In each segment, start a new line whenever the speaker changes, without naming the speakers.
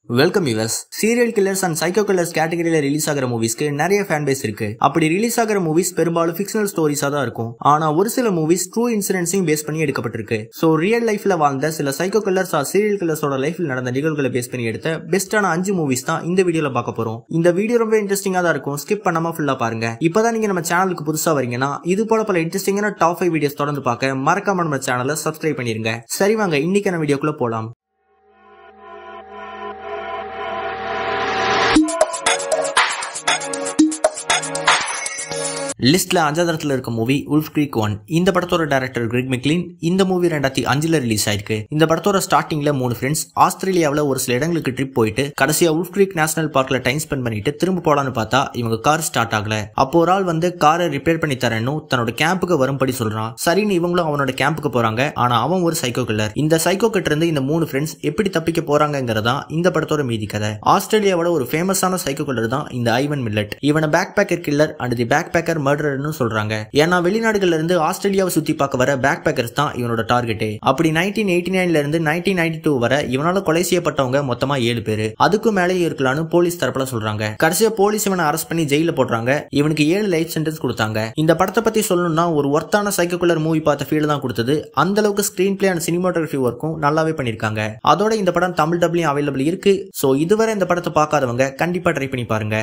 Welcome viewers. Serial killers and psycho killers கேட்டகரியில release ஆகிற மூவிஸ்க்கு நிறைய ஃபேன் பேஸ் இருக்கு. அப்படி ரிலீஸ் ஆகிற மூவிஸ் பெரும்பாலும் ஃபிக்ஷனல் ஸ்டோரிஸா தான் இருக்கும். ஆனா ஒரு சில மூவிஸ் ட்ரூ இன்சிடென்ட்ஸையும் பேஸ் பண்ணி எடுக்கப்பட்டிருக்கு. சோ ரியல் லைஃப்ல வாழ்ந்த சில சைக்கோ கில்லர்ஸ் ஆர் சீரியல் கில்லர்ஸோட லைஃப்ல நடந்த நிகழ்வுகளை பேஸ் பண்ணி எடுத்த பெஸ்டான 5 மூவிஸ் தான் இந்த வீடியோல பார்க்க போறோம். இந்த வீடியோ ரொம்ப இன்ட்ரெஸ்டிங்கா தான் இருக்கும். ஸ்கிப் பண்ணாம ஃபுல்லா பாருங்க. இப்பதான் நீங்க நம்ம சேனலுக்கு புதுசா வரீங்கன்னா இது போல பல இன்ட்ரெஸ்டிங்கான டாப் 5 வீடியோஸ் தொடர்ந்து பார்க்க மறக்காம நம்ம சேனலை சப்ஸ்கிரைப் பண்ணிருங்க. சரி வாங்க இன்னைக்கான வீடியோக்குள்ள போலாம். லிஸ்ட்ல 5வது இடத்துல இருக்க மூவி உல்ஃப் கிரீக் 1. இந்த படத்தோட டைரக்டர் கிரெக் மெக்லின். இந்த மூவி 2005ல ரிலீஸ் ஆயிருக்கு. இந்த படத்தோட ஸ்டார்டிங்ல 3 ஃப்ரெண்ட்ஸ் ஆஸ்திரேலியாவில் ஒரு சில இடங்களுக்கு ட்ரிப் போயிட்டு கடைசியா உல்ஃப் கிரீக் நேஷனல் பார்க்ல டைம் ஸ்பெண்ட் பண்ணிட்டு திரும்ப போலான்னு பார்த்தா இவங்க கார் ஸ்டார்ட் ஆகல. அப்போ ஒரு ஆள் வந்து காரை ரிப்பேர் பண்ணி தரேன்னு தன்னோட கேம்புக்கு வரும்படி சொல்றான். சரின்னு இவங்களும் அவனோட கேம்புக்கு போறாங்க. ஆனா அவன் ஒரு சைக்கோ கில்லர். இந்த சைக்கோ கிட்ட இருந்து இந்த 3 ஃப்ரெண்ட்ஸ் எப்படி தப்பிக்க போறாங்கிறதா இந்த படத்தோட மீதி கதை. ஆஸ்திரேலியாவோட ஒரு ஃபேமஸான சைக்கோ கில்லர் தான் இந்த ஐவன் மில்லட். இவனை backpacker killer and the backpacker மர்டர்னு சொல்றாங்க. ஏன்னா வெளிநாடுகள்ல இருந்து ஆஸ்திரேலியாவை சுத்தி பார்க்க வர பேக் பேக்கர்ஸ் தான் இவனோட டார்கெட். அப்படி 1989ல இருந்து 1992 வரை இவனால கொலை செய்யப்பட்டவங்க மொத்தமா 7 பேரு. அதுக்கு மேலேயே இருக்கலாம்னு போலீஸ் தரப்புல சொல்றாங்க. கடைசியா போலீஸ் இவனை அரெஸ்ட் பண்ணி ஜெயில போடுறாங்க. இவனுக்கு 7 லைஃப் சென்டென்ஸ் கொடுத்தாங்க. இந்த படத்தை பத்தி சொல்லணும்னா ஒரு ஒர்த்தான சைக்கோ கில்லர் மூவி பார்த்த ஃபீல் தான் கொடுத்தது. அந்த அளவுக்கு ஸ்கிரீன் பிளே அண்ட் சினிமாட்டோகிராஃபி ஒர்க்கும் நல்லாவே பண்ணிருக்காங்க. அதோட இந்த படம் தமிழ் டப்லயும் அவைலபிள் இருக்கு. சோ இதுவரை இந்த படத்தை பார்க்காதவங்க கண்டிப்பா ட்ரை பண்ணி பாருங்க.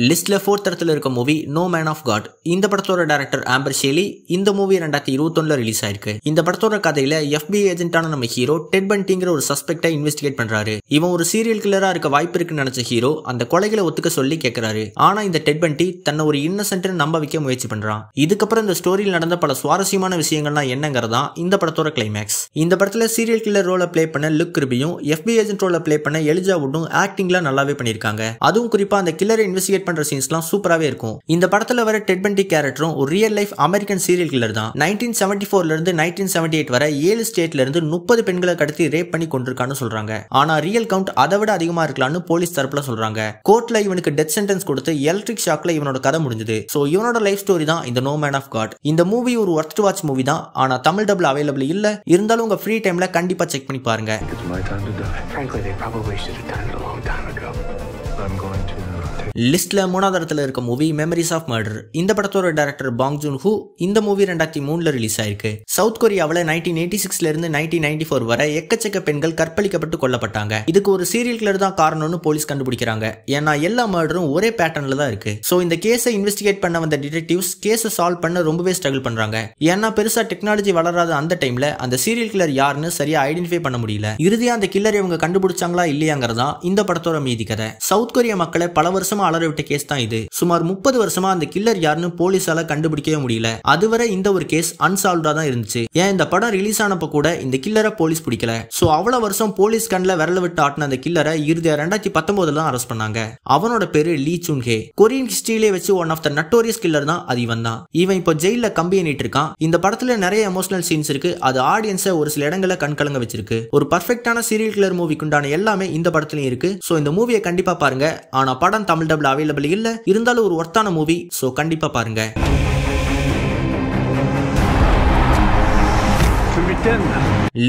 லிஸ்ட்ல 4th இடத்துல இருக்க movie no man of God. இந்த படத்தோட டைரக்டர் ஆம்பர் ஷேலி. இந்த மூவி 2021ல ரிலீஸ் ஆயிருக்கு. இந்த படத்தோட கதையில FBI ஏஜென்ட்டான நம்ம ஹீரோ டெட் பண்டிங்கிற ஒரு சஸ்பெக்டை இன்வெஸ்டிகேட் பண்றாரு. இவன் ஒரு சீரியல் கில்லரா இருக்க வாய்ப்பு இருக்குன்னு நினைச்ச ஹீரோ அந்த கொலைகளை ஒத்துக்க சொல்லி கேட்கிறாரு. ஆனா இந்த டெட் பண்டி தன்னை ஒரு இன்னசென்ட்னு நம்ப வைக்க முயற்சி பண்றான். இதுக்கப்புறம் இந்த ஸ்டோரியில் நடந்த பல சுவாரஸ்யமான விஷயங்கள்லாம் என்னங்கிறதா இந்த படத்தோட கிளைமேக்ஸ். இந்த படத்துல சீரியல் கில்லர் ரோல பிளே பண்ண லுக் கிர்பியும் FBI ஏஜென்ட் ரோல பிளே பண்ண எலிஜா வுட்டும் ஆக்டிங்ல நல்லாவே பண்ணிருக்காங்க. அதுவும் குறிப்பா அந்த கில்லரை இன்வெஸ்டிகேட் பண்ற சீன்ஸ்லாம் சூப்பராவே இருக்கும். இந்த படத்துல வர டெட் பண்டி கேரக்டரும் ஒரு real life American serial killer தான். 1974ல இருந்து 1978 வரை 7 ஸ்டேட்ல இருந்து 30 பெண்களை கடத்தி ரேப் பண்ணி கொண்டிருக்கான்னு சொல்றாங்க. ஆனா ரியல் கவுண்ட் அதை விட அதிகமா இருக்கலாம்னு போலீஸ் தரப்புல சொல்றாங்க. கோர்ட்ல இவனுக்கு டெத் சென்டென்ஸ் கொடுத்து எலக்ட்ரிக் ஷாக்ல இவனோட கதை முடிஞ்சது. சோ இவனோட லைஃப் ஸ்டோரி தான் இந்த நோ மேன் ஆஃப் காட். இந்த மூவி ஒரு ஒர்த் டு வாட்ச் மூவி தான். ஆனா தமிழ் டப்ல அவைலபிள் இல்ல. இருந்தாலும் உங்க ஃப்ரீ டைம்ல கண்டிப்பா செக் பண்ணி பாருங்க. லிஸ்ட்ல 3வது இடத்துல இருக்க மூவி மெமரிஸ் ஆஃப் மர்டர். இந்த படத்தோட டைரக்டர் பாங் ஜூன் ஹூ. இந்த மூவி 2003ல ரிலீஸ் ஆயிருக்கு. சவுத் கொரியாவில் 1986ல இருந்து 1994 வரை எக்கச்சக்க பெண்கள் கற்பழிக்கப்பட்டு கொல்லப்பட்டாங்க. இதுக்கு ஒரு சீரியல் கில்லர் தான் காரணம்னு போலீஸ் கண்டுபிடிக்கிறாங்க. ஏன்னா எல்லா மர்டரும் ஒரே பேட்டர்ன்ல தான் இருக்கு. சோ இந்த கேஸை இன்வெஸ்டிகேட் பண்ண வந்த டிடெக்டிவ்ஸ் கேஸை சால்வ் பண்ண ரொம்பவே ஸ்ட்ரகிள் பண்றாங்க. ஏன்னா பெருசா டெக்னாலஜி வளராத அந்த டைம்ல அந்த சீரியல் கில்லர் யாருன்னு சரியா ஐடென்டிஃபை பண்ண முடியல. இறுதியா அந்த கில்லர் இவங்க கண்டுபிடிச்சாங்களா இல்லையாங்கிறதா இந்த படத்தோட மீதி கதை. சவுத் கொரியா மக்களை பல வருஷமா அலற விட்ட கேஸ் தான் இது. சுமார் 30 வருஷமா அந்த கில்லர் யாருன்னு போலீஸால கண்டுபிடிக்கவே முடியல. அதுவரை இந்த ஒரு கேஸ் அன்சால்வ்டா தான் இருந்துச்சு. ஏன் இந்த படம் ரிலீஸ் ஆனப்ப கூட இந்த கில்லரை போலீஸ் பிடிக்கல. சோ அவ்வளவு வருஷம் போலீஸ் கண்ல விரல விட்டு ஆட்டின அந்த கில்லரை இறுதியா 2019ல தான் அரெஸ்ட் பண்ணாங்க. அவனோட பேரு லீ சுன் ஹே. கொரியன் ஹிஸ்டரியிலே வச்சு one of the notorious killer தான் அது இவன் தான். இவன் இப்போ ஜெயில கம்பி எண்ணிட்டு இருக்கான். இந்த படத்துல நிறைய எமோஷனல் சீன்ஸ் இருக்கு. அது ஆடியன்ஸை ஒரு சில இடங்களை கண்கலங்க வச்சிருக்கு. ஒரு பர்ஃபெக்டான சீரியல் கில்லர் மூவிக்கு உண்டான எல்லாமே இந்த படத்துலயும் இருக்கு. சோ இந்த மூவியை கண்டிப்பா பாருங்க. ஆனா படம் தமிழ் டப்ல அவைலபிள் இல்ல. இருந்தாலும் ஒரு ஒர்த்தான மூவி. சோ கண்டிப்பா பாருங்க.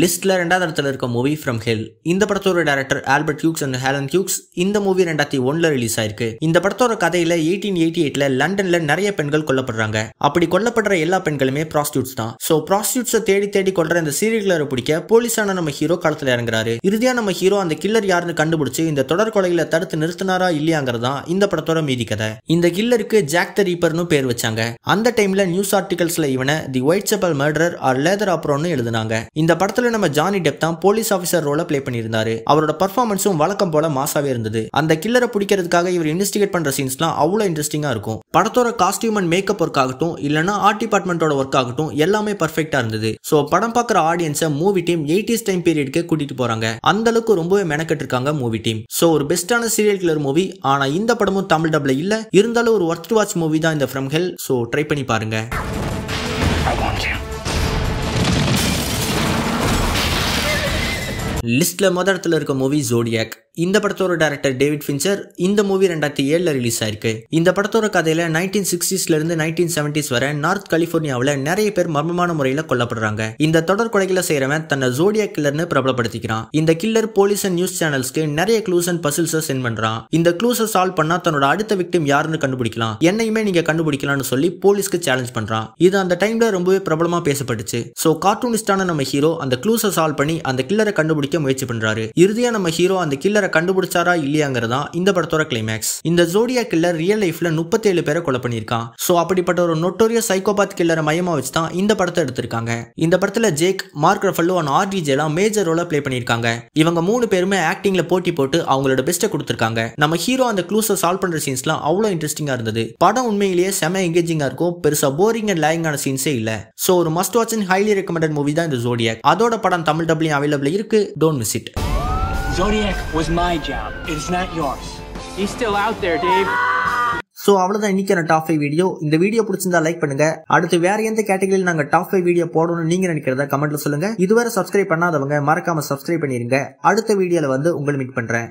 லிஸ்ட்ல 2வது இடத்துல இருக்க மூவி ஃப்ரம் ஹெல். இந்த படத்தோட director Albert Hughes and Helen Hughes. இந்த மூவி 2001ல ரிலீஸ் ஆயிருக்கு. இந்த படத்தோட கதையில 1888ல லண்டன்ல நிறைய பெண்கள் கொல்லப்படுறாங்க. அப்படி கொல்லப்படுற எல்லா பெண்களுமே ப்ராஸ்டியூட்ஸ் தான். சோ ப்ராஸ்டியூட்ஸை தேடி தேடி கொல்ற இந்த சீரியல் கில்லரை பிடிக்க போலீஸான நம்ம ஹீரோ களத்துல இறங்குறாரு. இறுதியா நம்ம ஹீரோ அந்த கில்லர் யாருன்னு கண்டுபிடிச்சு இந்த தொடர் கொலைகளை தடுத்து நிறுத்தினாரா இல்லையாங்கிறதா இந்த படத்தோட மீதி கதை. இந்த கில்லருக்கு ஜாக் த ரீப்பர்னு பேர் வச்சாங்க. அந்த டைம்ல நியூஸ் ஆர்டிகல்ஸ்ல இவனை the Whitechapel murderer or leather ஆப்ரோன்னு எழுதுனாங்க. இந்த படத்துல நம்ம ஜானி டெப் தான் போலீஸ் ஆபீசர் ரோல பிளே பண்ணியிருந்தாரு. அவரோட பெர்ஃபார்மன்ஸும் வழக்கம் போல மாசாவே இருந்தது. அந்த கில்லரை பிடிக்கிறதுக்காக இவர் இன்வெஸ்டிகேட் பண்ற சீன்ஸ்லாம் அவ்வளவு இன்ட்ரெஸ்டிங்கா இருக்கும். படத்தோட காஸ்டியூம் அண்ட் மேக்கப் ஒர்க் ஆகட்டும் இல்லனா ஆர்ட் டிபார்ட்மெண்டோட ஒர்க் ஆகட்டும் எல்லாமே பர்ஃபெக்ட்டா இருந்தது. சோ படம் பார்க்குற ஆடியன்ஸை மூவி டீம் 80s டைம் பீரியட்க்கு கூட்டிட்டு போறாங்க. அந்த அளவுக்கு ரொம்பவே மெனக்கெட்டு இருக்காங்க மூவி டீம். சோ ஒரு பெஸ்டான சீரியல் கில்லர் மூவி. ஆனா இந்த படமும் தமிழ் டப்ல இல்ல. இருந்தாலும் ஒரு ஒர்த் டு வாட்ச் மூவி தான் இந்த ஃப்ரம் ஹெல். சோ ட்ரை பண்ணி பாருங்க. லிஸ்ட்ல முதல் இடத்துல இருக்க மூவி ஜோடியாக். இந்த படத்தோட டைரக்டர் டேவிட் ஃபின்ச்சர். இந்த மூவி 2007ல ரிலீஸ் ஆயிருக்கு. இந்த படத்தோட கதையில 1960sல இருந்து 1970s வரை நார்த் கலிபோர்னியாவில் நிறைய பேர் மர்மமான முறையில் கொல்லப்படுறாங்க. இந்த தொடர் கொலைகளை செய்யறவன் தன்னை ஜோடியாக் கில்லர்னு பிரபலப்படுத்திக்கிறான். இந்த கில்லர் போலீஸ் அண்ட் நியூஸ் சேனல்ஸ்க்கு நிறைய க்ளூஸ் அண்ட் பசில்ஸ் சென்ட் பண்றான். இந்த க்ளூஸை சால்வ் பண்ணா தன்னோட அடுத்த விக்டிம் யாருன்னு கண்டுபிடிக்கலாம், என்னையுமே நீங்க கண்டுபிடிக்கலாம்னு சொல்லி போலீஸ்க்கு சேலஞ்ச் பண்றான். இது அந்த டைம்ல ரொம்பவே பிரபலமா பேசப்பட்டுச்சு. சோ கார்ட்டூனிஸ்டான நம்ம ஹீரோ அந்த க்ளூஸை சால்வ் பண்ணி அந்த கில்லரை கண்டுபிடிக்க முயற்சி பண்றாரு. இறுதியா நம்ம ஹீரோ அந்த கில்லரை கண்டுபிடிச்சாரா இல்லையாங்கிறதா இந்த படத்தோட கிளைமேக்ஸ். இந்த ஜோடியாக் கில்லர் ரியல் லைஃப்ல 37 பேரை கொலை பண்ணிருக்கான். சோ அப்படிப்பட்ட ஒரு நோட்டோரியஸ் சைக்கோபாத் கில்லரை மையமா வச்சு தான் இந்த படத்தை எடுத்திருக்காங்க. இந்த படத்துல ஜேக், மார்க் ரஃபல்லோ அண்ட் ஆர்டிஜே எல்லாம் மேஜர் ரோலா ப்ளே பண்ணிருக்காங்க. இவங்க 3 பேருமே ஆக்டிங்ல போட்டி போட்டு அவங்களோட பெஸ்ட்டை கொடுத்திருக்காங்க. நம்ம ஹீரோ அந்த க்ளூஸை சால்வ் பண்ற சீன்ஸ்லாம் அவ்வளவு இன்ட்ரெஸ்டிங்கா இருந்தது. படம் உண்மையிலேயே செம எங்கேஜிங்கா இருக்கும். பெருசா போரிங் அண்ட் லேயிங்கான சீன்ஸே இல்ல. சோ ஒரு must watch and highly recommended movie தான் இந்த ஜோடியாக். அதோட படம் தமிழ் டப்லயும் அவைலபிள் இருக்கு. Don't miss it.
Zodiac was my job. It's not yours. He's still out there, Dave.
So அவ்வளவுதான் இன்னைக்கான டாப் 5 வீடியோ. இந்த வீடியோ பிடிச்சிருந்தா லைக் பண்ணுங்க. அடுத்து வேற எந்த கேட்டகரியில் நாங்க டாப் 5 வீடியோ போடணும்னு நீங்க நினைக்கிறதா கமெண்ட்ல சொல்லுங்க. இதுவரை சப்ஸ்கிரைப் பண்ணாதவங்க மறக்காம சப்ஸ்கிரைப் பண்ணிருங்க. அடுத்த வீடியோல வந்து உங்களை மீட் பண்றேன்.